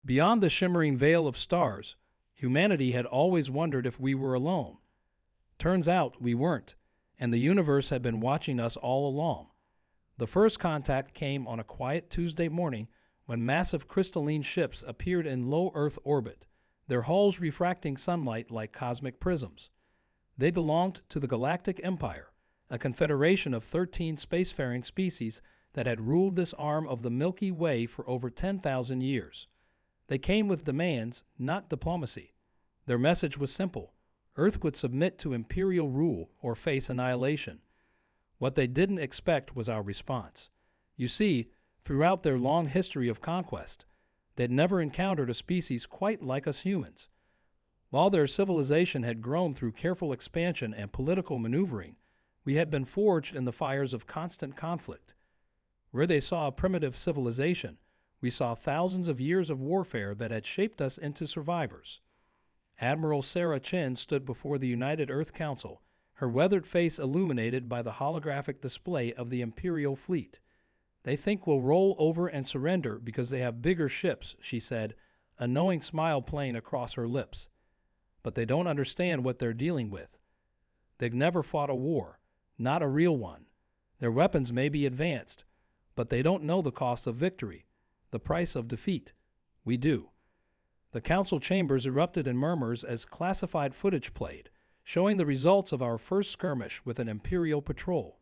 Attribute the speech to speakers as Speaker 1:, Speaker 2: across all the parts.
Speaker 1: Beyond the shimmering veil of stars, humanity had always wondered if we were alone. Turns out we weren't, and the universe had been watching us all along. The first contact came on a quiet Tuesday morning when massive crystalline ships appeared in low Earth orbit, their hulls refracting sunlight like cosmic prisms. They belonged to the Galactic Empire, a confederation of 13 spacefaring species that had ruled this arm of the Milky Way for over 10,000 years. They came with demands, not diplomacy. Their message was simple: Earth would submit to imperial rule or face annihilation. What they didn't expect was our response. You see, throughout their long history of conquest, they'd never encountered a species quite like us humans. While their civilization had grown through careful expansion and political maneuvering, we had been forged in the fires of constant conflict. Where they saw a primitive civilization, we saw thousands of years of warfare that had shaped us into survivors. Admiral Sarah Chin stood before the United Earth Council, her weathered face illuminated by the holographic display of the Imperial fleet. "They think we'll roll over and surrender because they have bigger ships," she said, a knowing smile playing across her lips. "But they don't understand what they're dealing with. They've never fought a war, not a real one. Their weapons may be advanced, but they don't know the cost of victory, the price of defeat. We do." The council chambers erupted in murmurs as classified footage played, showing the results of our first skirmish with an Imperial patrol.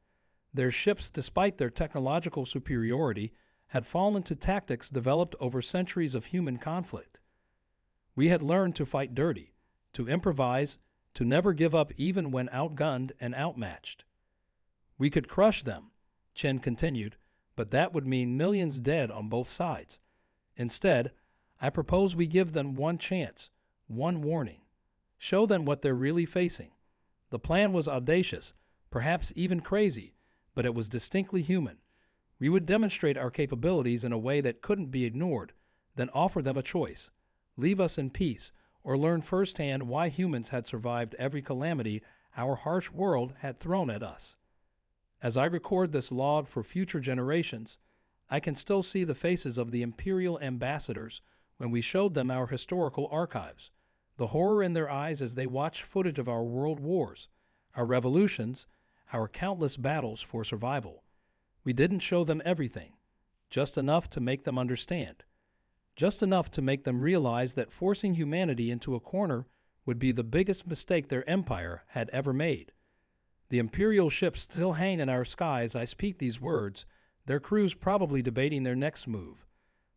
Speaker 1: Their ships, despite their technological superiority, had fallen to tactics developed over centuries of human conflict. We had learned to fight dirty, to improvise, to never give up even when outgunned and outmatched. "We could crush them," Chen continued, "but that would mean millions dead on both sides. Instead, I propose we give them one chance, one warning. Show them what they're really facing." The plan was audacious, perhaps even crazy, but it was distinctly human. We would demonstrate our capabilities in a way that couldn't be ignored, then offer them a choice: leave us in peace, or learn firsthand why humans had survived every calamity our harsh world had thrown at us. As I record this log for future generations, I can still see the faces of the Imperial ambassadors when we showed them our historical archives, the horror in their eyes as they watched footage of our world wars, our revolutions, our countless battles for survival. We didn't show them everything, just enough to make them understand, just enough to make them realize that forcing humanity into a corner would be the biggest mistake their empire had ever made. The Imperial ships still hang in our sky as I speak these words, their crews probably debating their next move.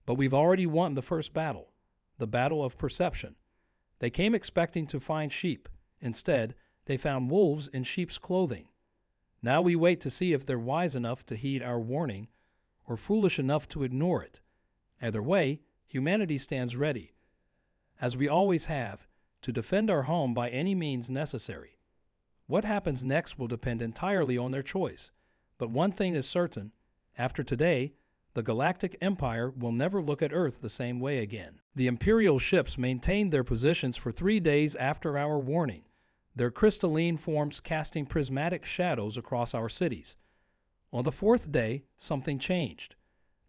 Speaker 1: But we've already won the first battle, the battle of perception. They came expecting to find sheep. Instead, they found wolves in sheep's clothing. Now we wait to see if they're wise enough to heed our warning or foolish enough to ignore it. Either way, humanity stands ready, as we always have, to defend our home by any means necessary. What happens next will depend entirely on their choice. But one thing is certain: after today, the Galactic Empire will never look at Earth the same way again. The Imperial ships maintained their positions for 3 days after our warning, their crystalline forms casting prismatic shadows across our cities. On the 4th day, something changed.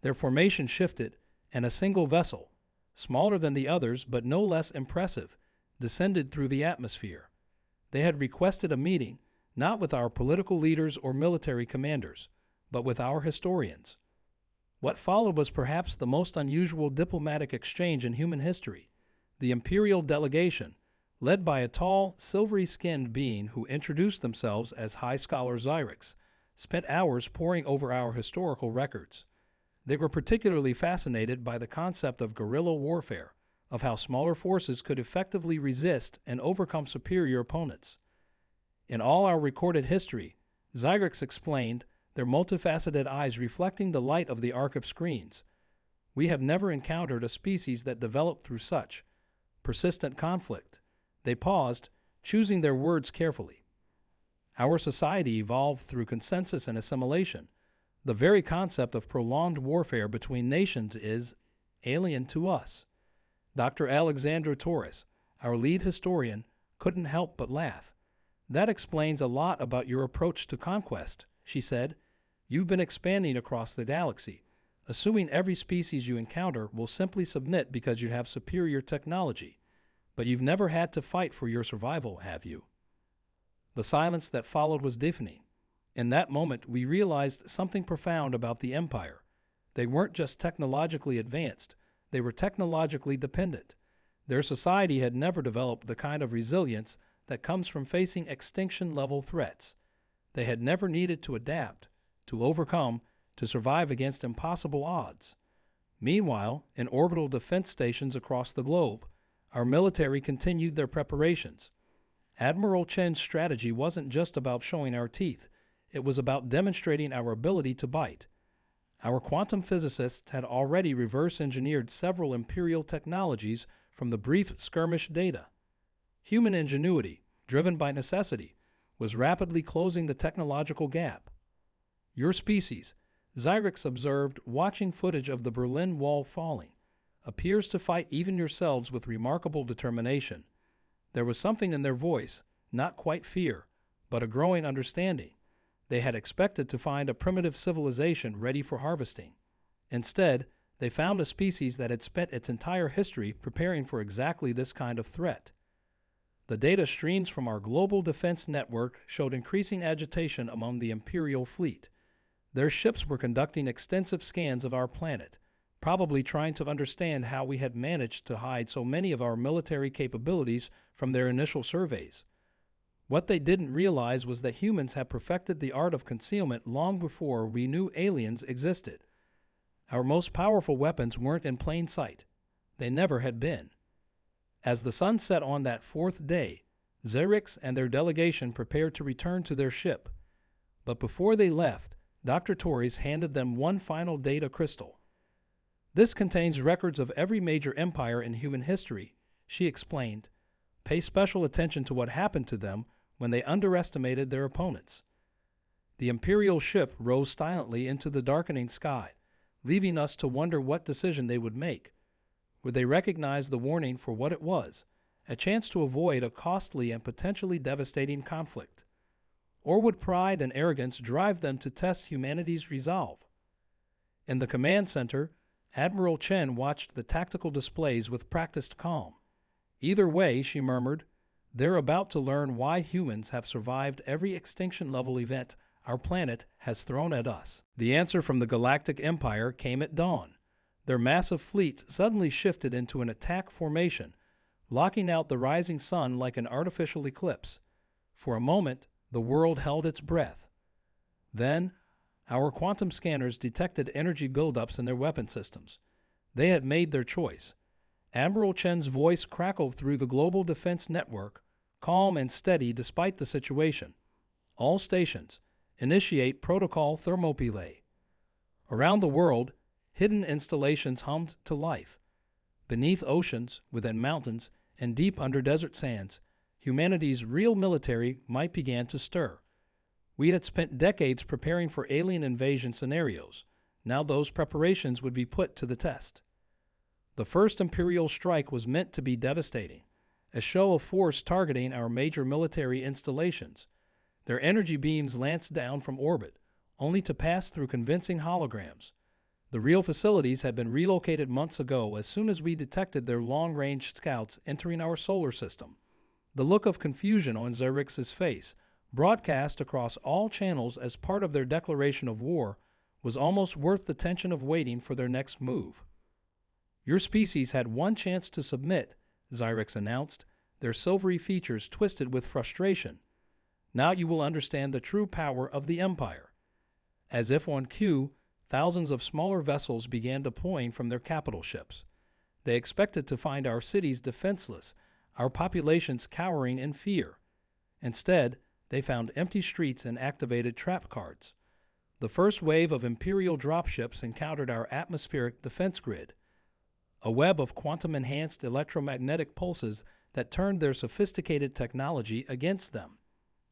Speaker 1: Their formation shifted, and a single vessel, smaller than the others but no less impressive, descended through the atmosphere. They had requested a meeting, not with our political leaders or military commanders, but with our historians. What followed was perhaps the most unusual diplomatic exchange in human history. The Imperial delegation, led by a tall, silvery-skinned being who introduced themselves as High Scholar Zyrex, spent hours poring over our historical records. They were particularly fascinated by the concept of guerrilla warfare, of how smaller forces could effectively resist and overcome superior opponents. In all our recorded history, Zyrex explained, their multifaceted eyes reflecting the light of the arc of screens, we have never encountered a species that developed through such persistent conflict. They paused, choosing their words carefully. Our society evolved through consensus and assimilation. The very concept of prolonged warfare between nations is alien to us. Dr. Alexandra Torres, our lead historian, couldn't help but laugh. "That explains a lot about your approach to conquest," she said. "You've been expanding across the galaxy, assuming every species you encounter will simply submit because you have superior technology. But you've never had to fight for your survival, have you? The silence that followed was deafening. In that moment, we realized something profound about the Empire. They weren't just technologically advanced, they were technologically dependent. Their society had never developed the kind of resilience that comes from facing extinction-level threats. They had never needed to adapt, to overcome, to survive against impossible odds. Meanwhile, in orbital defense stations across the globe, our military continued their preparations. Admiral Chen's strategy wasn't just about showing our teeth, it was about demonstrating our ability to bite. Our quantum physicists had already reverse-engineered several Imperial technologies from the brief skirmish data. Human ingenuity, driven by necessity, was rapidly closing the technological gap. Your species, Xyrix observed, watching footage of the Berlin Wall falling, appears to fight even yourselves with remarkable determination. There was something in their voice, not quite fear, but a growing understanding. They had expected to find a primitive civilization ready for harvesting. Instead, they found a species that had spent its entire history preparing for exactly this kind of threat. The data streams from our global defense network showed increasing agitation among the Imperial fleet. Their ships were conducting extensive scans of our planet, probably trying to understand how we had managed to hide so many of our military capabilities from their initial surveys. What they didn't realize was that humans had perfected the art of concealment long before we knew aliens existed. Our most powerful weapons weren't in plain sight. They never had been. As the sun set on that fourth day, Xyrix and their delegation prepared to return to their ship. But before they left, Dr. Torres handed them one final data crystal. This contains records of every major empire in human history, she explained. Pay special attention to what happened to them when they underestimated their opponents. The Imperial ship rose silently into the darkening sky, leaving us to wonder what decision they would make. Would they recognize the warning for what it was, a chance to avoid a costly and potentially devastating conflict? Or would pride and arrogance drive them to test humanity's resolve? In the command center, Admiral Chen watched the tactical displays with practiced calm. Either way, she murmured, they're about to learn why humans have survived every extinction-level event our planet has thrown at us. The answer from the Galactic Empire came at dawn. Their massive fleet suddenly shifted into an attack formation, blocking out the rising sun like an artificial eclipse. For a moment, the world held its breath. Then, our quantum scanners detected energy buildups in their weapon systems. They had made their choice. Admiral Chen's voice crackled through the global defense network, calm and steady despite the situation. All stations, initiate protocol thermopyle. Around the world, hidden installations hummed to life. Beneath oceans, within mountains, and deep under desert sands, humanity's real military might begin to stir. We had spent decades preparing for alien invasion scenarios. Now those preparations would be put to the test. The first Imperial strike was meant to be devastating, a show of force targeting our major military installations. Their energy beams lanced down from orbit, only to pass through convincing holograms. The real facilities had been relocated months ago as soon as we detected their long-range scouts entering our solar system. The look of confusion on Xyrix's face, broadcast across all channels as part of their declaration of war, was almost worth the tension of waiting for their next move. Your species had one chance to submit, Xyrix announced, their silvery features twisted with frustration. Now you will understand the true power of the Empire. As if on cue, thousands of smaller vessels began deploying from their capital ships. They expected to find our cities defenseless, our populations cowering in fear. Instead, they found empty streets and activated trap cards. The first wave of Imperial dropships encountered our atmospheric defense grid, a web of quantum-enhanced electromagnetic pulses that turned their sophisticated technology against them.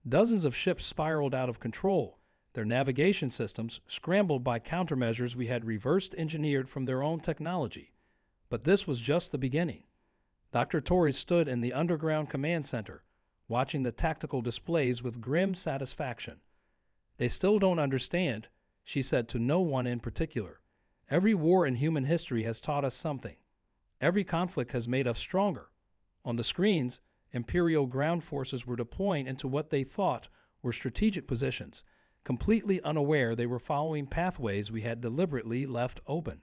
Speaker 1: Dozens of ships spiraled out of control, their navigation systems scrambled by countermeasures we had reversed-engineered from their own technology. But this was just the beginning. Dr. Torres stood in the underground command center, watching the tactical displays with grim satisfaction. They still don't understand, she said to no one in particular. Every war in human history has taught us something. Every conflict has made us stronger. On the screens, Imperial ground forces were deploying into what they thought were strategic positions, completely unaware they were following pathways we had deliberately left open.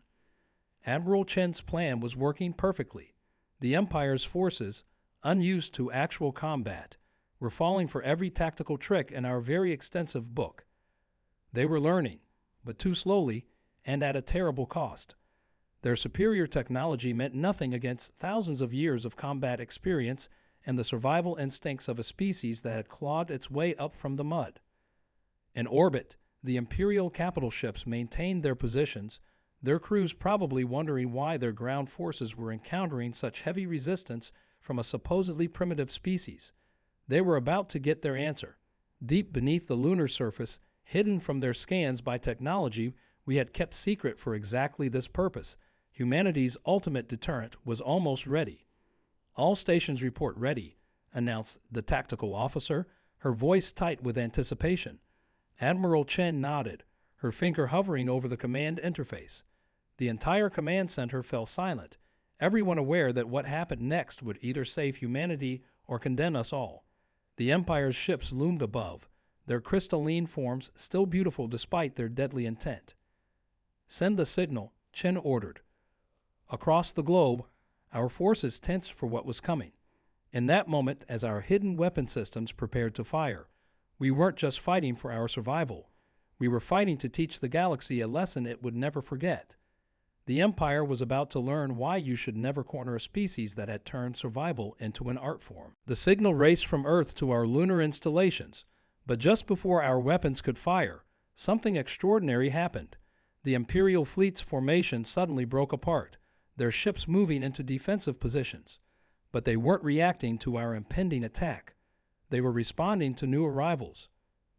Speaker 1: Admiral Chen's plan was working perfectly. The Empire's forces, unused to actual combat, were falling for every tactical trick in our very extensive book. They were learning, but too slowly and at a terrible cost. Their superior technology meant nothing against thousands of years of combat experience and the survival instincts of a species that had clawed its way up from the mud. In orbit, the Imperial capital ships maintained their positions, their crews probably wondering why their ground forces were encountering such heavy resistance from a supposedly primitive species. They were about to get their answer. Deep beneath the lunar surface, hidden from their scans by technology we had kept secret for exactly this purpose, humanity's ultimate deterrent was almost ready. "All stations report ready," announced the tactical officer, her voice tight with anticipation. Admiral Chen nodded, her finger hovering over the command interface. The entire command center fell silent, everyone aware that what happened next would either save humanity or condemn us all. The Empire's ships loomed above, their crystalline forms still beautiful despite their deadly intent. "Send the signal," Chen ordered. Across the globe, our forces tensed for what was coming. In that moment, as our hidden weapon systems prepared to fire, we weren't just fighting for our survival. We were fighting to teach the galaxy a lesson it would never forget. The Empire was about to learn why you should never corner a species that had turned survival into an art form. The signal raced from Earth to our lunar installations, but just before our weapons could fire, something extraordinary happened. The Imperial fleet's formation suddenly broke apart, their ships moving into defensive positions. But they weren't reacting to our impending attack. They were responding to new arrivals.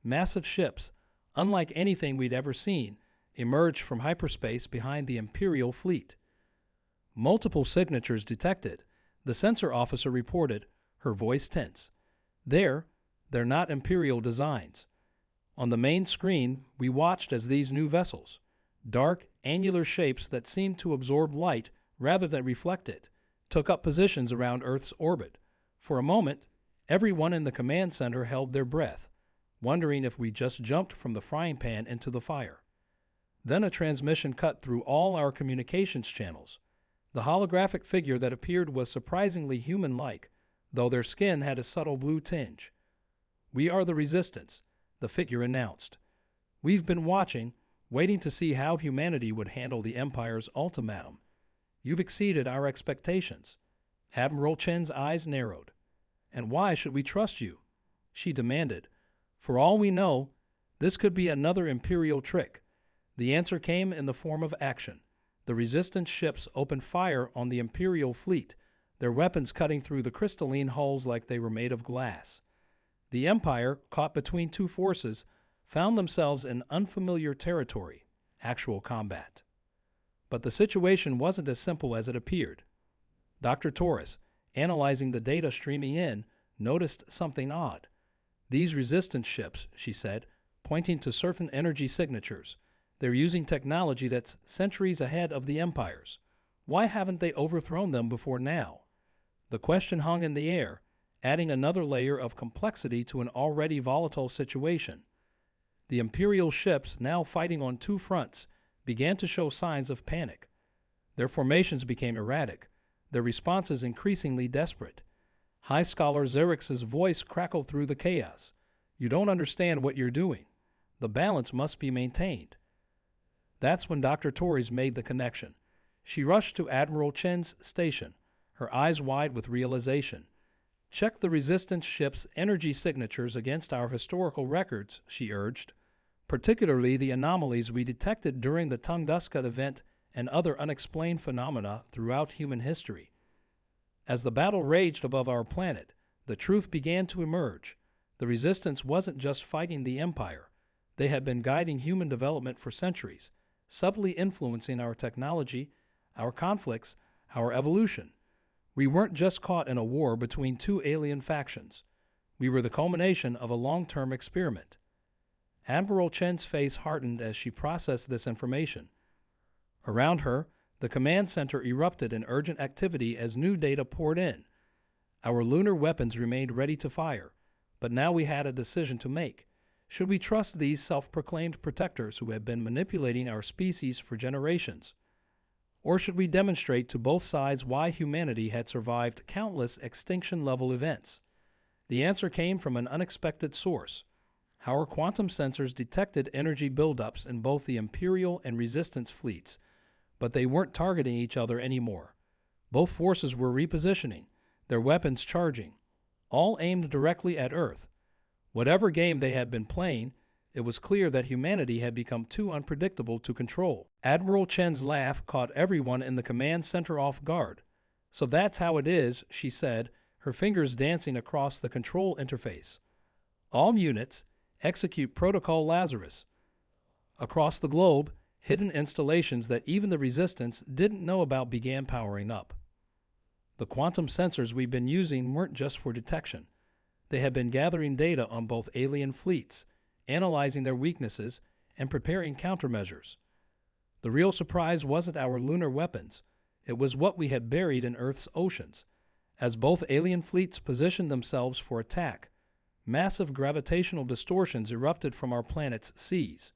Speaker 1: Massive ships, unlike anything we'd ever seen, emerged from hyperspace behind the Imperial fleet. "Multiple signatures detected," the sensor officer reported, her voice tense. They're not Imperial designs." On the main screen, we watched as these new vessels, dark, angular shapes that seemed to absorb light rather than reflect it, took up positions around Earth's orbit. For a moment, everyone in the command center held their breath, wondering if we just jumped from the frying pan into the fire. Then a transmission cut through all our communications channels. The holographic figure that appeared was surprisingly human-like, though their skin had a subtle blue tinge. "We are the Resistance," the figure announced. "We've been watching, waiting to see how humanity would handle the Empire's ultimatum. You've exceeded our expectations." Admiral Chen's eyes narrowed. "And why should we trust you?" she demanded. "For all we know, this could be another Imperial trick." The answer came in the form of action. The Resistance ships opened fire on the Imperial fleet, their weapons cutting through the crystalline hulls like they were made of glass. The Empire, caught between two forces, found themselves in unfamiliar territory, actual combat. But the situation wasn't as simple as it appeared. Dr. Torres, analyzing the data streaming in, noticed something odd. "These Resistance ships," she said, pointing to certain energy signatures, "they're using technology that's centuries ahead of the Empire's. Why haven't they overthrown them before now?" The question hung in the air, adding another layer of complexity to an already volatile situation. The Imperial ships, now fighting on two fronts, began to show signs of panic. Their formations became erratic, their responses increasingly desperate. High Scholar Xerx's voice crackled through the chaos. "You don't understand what you're doing. The balance must be maintained." That's when Dr. Torres made the connection. She rushed to Admiral Chen's station, her eyes wide with realization. "Check the Resistance ship's energy signatures against our historical records," she urged, "particularly the anomalies we detected during the Tunguska event and other unexplained phenomena throughout human history." As the battle raged above our planet, the truth began to emerge. The Resistance wasn't just fighting the Empire. They had been guiding human development for centuries, subtly influencing our technology, our conflicts, our evolution. We weren't just caught in a war between two alien factions. We were the culmination of a long-term experiment. Admiral Chen's face hardened as she processed this information. Around her, the command center erupted in urgent activity as new data poured in. Our lunar weapons remained ready to fire, but now we had a decision to make. Should we trust these self-proclaimed protectors who have been manipulating our species for generations? Or should we demonstrate to both sides why humanity had survived countless extinction-level events? The answer came from an unexpected source. Our quantum sensors detected energy buildups in both the Imperial and Resistance fleets, but they weren't targeting each other anymore. Both forces were repositioning, their weapons charging, all aimed directly at Earth. Whatever game they had been playing, it was clear that humanity had become too unpredictable to control. Admiral Chen's laugh caught everyone in the command center off guard. "So that's how it is," she said, her fingers dancing across the control interface. "All units, execute Protocol Lazarus." Across the globe, hidden installations that even the Resistance didn't know about began powering up. The quantum sensors we've been using weren't just for detection. They had been gathering data on both alien fleets, analyzing their weaknesses, and preparing countermeasures. The real surprise wasn't our lunar weapons. It was what we had buried in Earth's oceans. As both alien fleets positioned themselves for attack, massive gravitational distortions erupted from our planet's seas.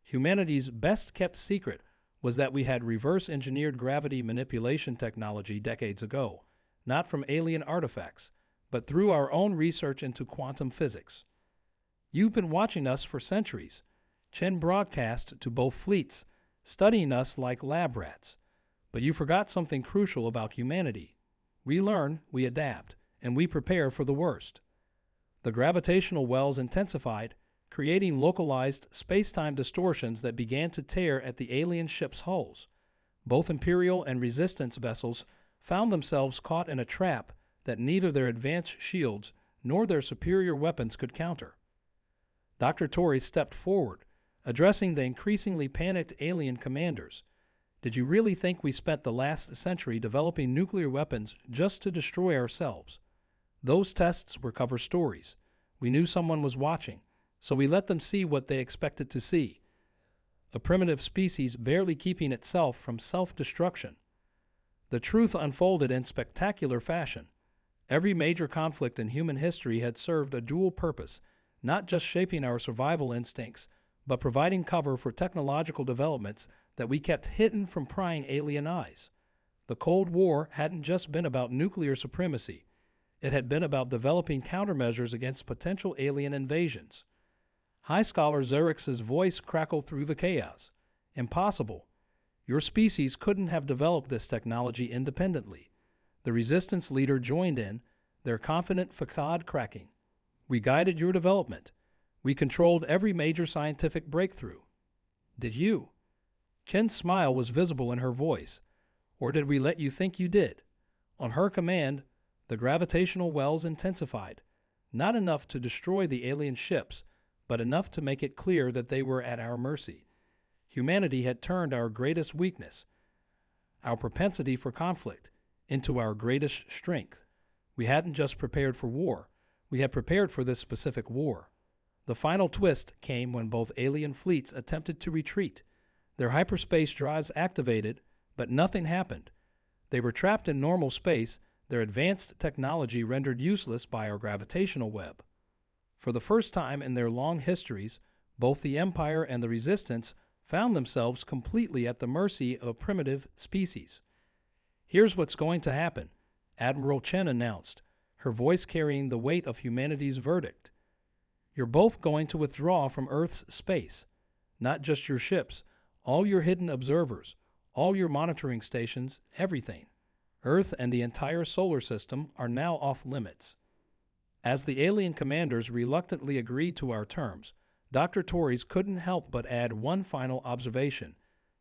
Speaker 1: Humanity's best-kept secret was that we had reverse-engineered gravity manipulation technology decades ago, not from alien artifacts, but through our own research into quantum physics. "You've been watching us for centuries." Chen broadcast to both fleets, studying us like lab rats. "But you forgot something crucial about humanity. We learn, we adapt, and we prepare for the worst." The gravitational wells intensified, creating localized space-time distortions that began to tear at the alien ships' hulls. Both Imperial and Resistance vessels found themselves caught in a trap that neither their advanced shields nor their superior weapons could counter. Dr. Torres stepped forward, addressing the increasingly panicked alien commanders. "Did you really think we spent the last century developing nuclear weapons just to destroy ourselves? Those tests were cover stories. We knew someone was watching, so we let them see what they expected to see. A primitive species barely keeping itself from self-destruction." The truth unfolded in spectacular fashion. Every major conflict in human history had served a dual purpose, not just shaping our survival instincts, but providing cover for technological developments that we kept hidden from prying alien eyes. The Cold War hadn't just been about nuclear supremacy. It had been about developing countermeasures against potential alien invasions. High Scholar Zerix's voice crackled through the chaos. "Impossible. Your species couldn't have developed this technology independently." The Resistance leader joined in, their confident facade cracking. "We guided your development. We controlled every major scientific breakthrough." "Did you?" Chen's smile was visible in her voice. "Or did we let you think you did?" On her command, the gravitational wells intensified, not enough to destroy the alien ships, but enough to make it clear that they were at our mercy. Humanity had turned our greatest weakness, our propensity for conflict, into our greatest strength. We hadn't just prepared for war, we had prepared for this specific war. The final twist came when both alien fleets attempted to retreat. Their hyperspace drives activated, but nothing happened. They were trapped in normal space, their advanced technology rendered useless by our gravitational web. For the first time in their long histories, both the Empire and the Resistance found themselves completely at the mercy of a primitive species. "Here's what's going to happen," Admiral Chen announced, her voice carrying the weight of humanity's verdict. "You're both going to withdraw from Earth's space. Not just your ships, all your hidden observers, all your monitoring stations, everything. Earth and the entire solar system are now off limits." As the alien commanders reluctantly agreed to our terms, Dr. Torres couldn't help but add one final observation.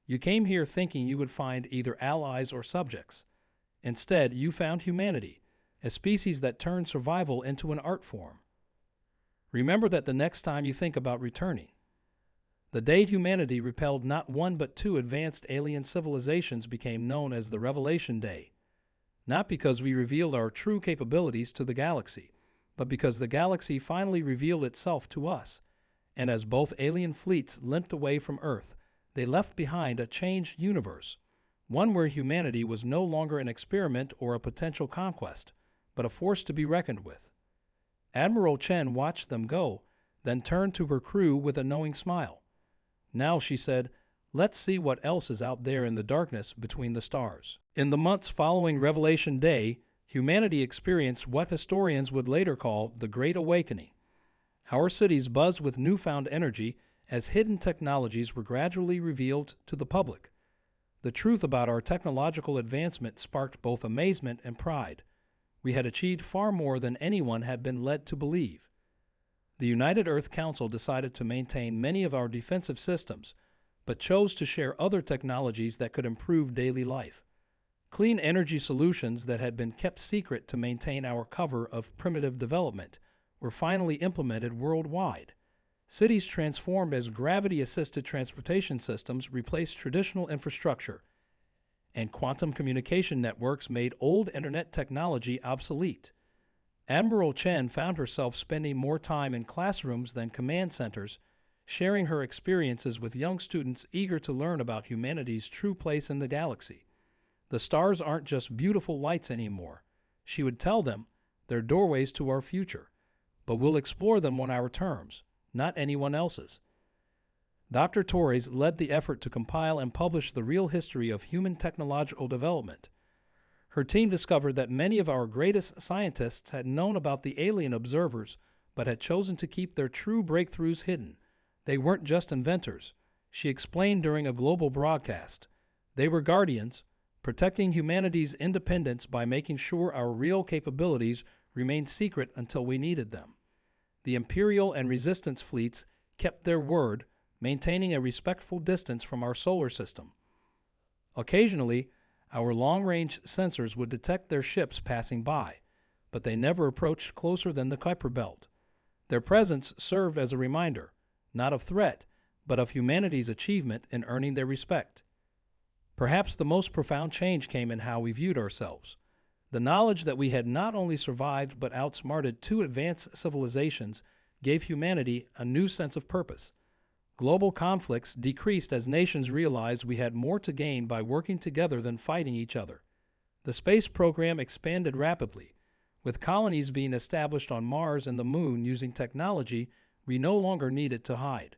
Speaker 1: "You came here thinking you would find either allies or subjects. Instead, you found humanity, a species that turned survival into an art form. Remember that the next time you think about returning." The day humanity repelled not one but two advanced alien civilizations became known as the Revelation Day. Not because we revealed our true capabilities to the galaxy, but because the galaxy finally revealed itself to us. And as both alien fleets limped away from Earth, they left behind a changed universe, one where humanity was no longer an experiment or a potential conquest, but a force to be reckoned with. Admiral Chen watched them go, then turned to her crew with a knowing smile. Now, she said, let's see what else is out there in the darkness between the stars. In the months following Revelation Day, humanity experienced what historians would later call the Great Awakening. Our cities buzzed with newfound energy as hidden technologies were gradually revealed to the public. The truth about our technological advancement sparked both amazement and pride. We had achieved far more than anyone had been led to believe. The United Earth Council decided to maintain many of our defensive systems, but chose to share other technologies that could improve daily life. Clean energy solutions that had been kept secret to maintain our cover of primitive development were finally implemented worldwide. Cities transformed as gravity-assisted transportation systems replaced traditional infrastructure, and quantum communication networks made old internet technology obsolete. Admiral Chen found herself spending more time in classrooms than command centers, sharing her experiences with young students eager to learn about humanity's true place in the galaxy. The stars aren't just beautiful lights anymore, she would tell them. They're doorways to our future, but we'll explore them on our terms, not anyone else's. Dr. Torres led the effort to compile and publish the real history of human technological development. Her team discovered that many of our greatest scientists had known about the alien observers, but had chosen to keep their true breakthroughs hidden. They weren't just inventors, she explained during a global broadcast. They were guardians, protecting humanity's independence by making sure our real capabilities remained secret until we needed them. The Imperial and Resistance fleets kept their word, maintaining a respectful distance from our solar system. Occasionally, our long-range sensors would detect their ships passing by, but they never approached closer than the Kuiper Belt. Their presence served as a reminder, not of threat, but of humanity's achievement in earning their respect. Perhaps the most profound change came in how we viewed ourselves. The knowledge that we had not only survived but outsmarted two advanced civilizations gave humanity a new sense of purpose. Global conflicts decreased as nations realized we had more to gain by working together than fighting each other. The space program expanded rapidly, with colonies being established on Mars and the Moon using technology we no longer needed to hide.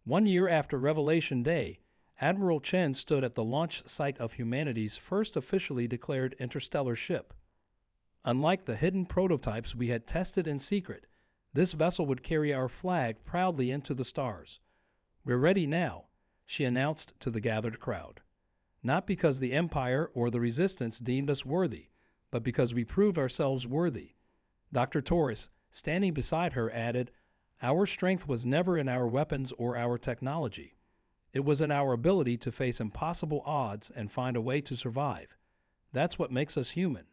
Speaker 1: 1 year after Revelation Day, Admiral Chen stood at the launch site of humanity's first officially declared interstellar ship. Unlike the hidden prototypes we had tested in secret, this vessel would carry our flag proudly into the stars. We're ready now, she announced to the gathered crowd. Not because the Empire or the Resistance deemed us worthy, but because we proved ourselves worthy. Dr. Torres, standing beside her, added, "Our strength was never in our weapons or our technology. It was in our ability to face impossible odds and find a way to survive. That's what makes us human."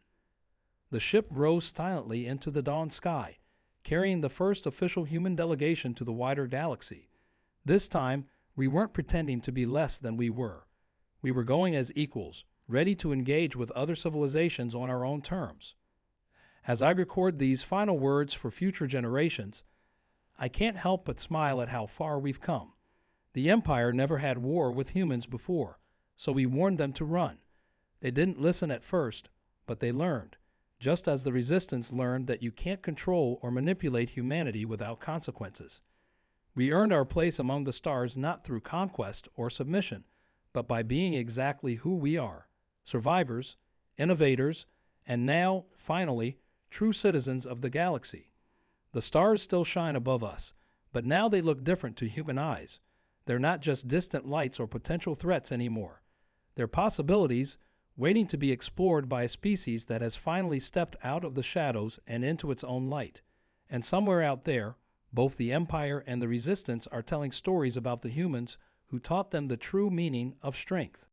Speaker 1: The ship rose silently into the dawn sky, carrying the first official human delegation to the wider galaxy. This time, we weren't pretending to be less than we were. We were going as equals, ready to engage with other civilizations on our own terms. As I record these final words for future generations, I can't help but smile at how far we've come. The Empire never had war with humans before, so we warned them to run. They didn't listen at first, but they learned, just as the Resistance learned that you can't control or manipulate humanity without consequences. We earned our place among the stars not through conquest or submission, but by being exactly who we are: survivors, innovators, and now, finally, true citizens of the galaxy. The stars still shine above us, but now they look different to human eyes. They're not just distant lights or potential threats anymore. They're possibilities waiting to be explored by a species that has finally stepped out of the shadows and into its own light. And somewhere out there, both the Empire and the Resistance are telling stories about the humans who taught them the true meaning of strength.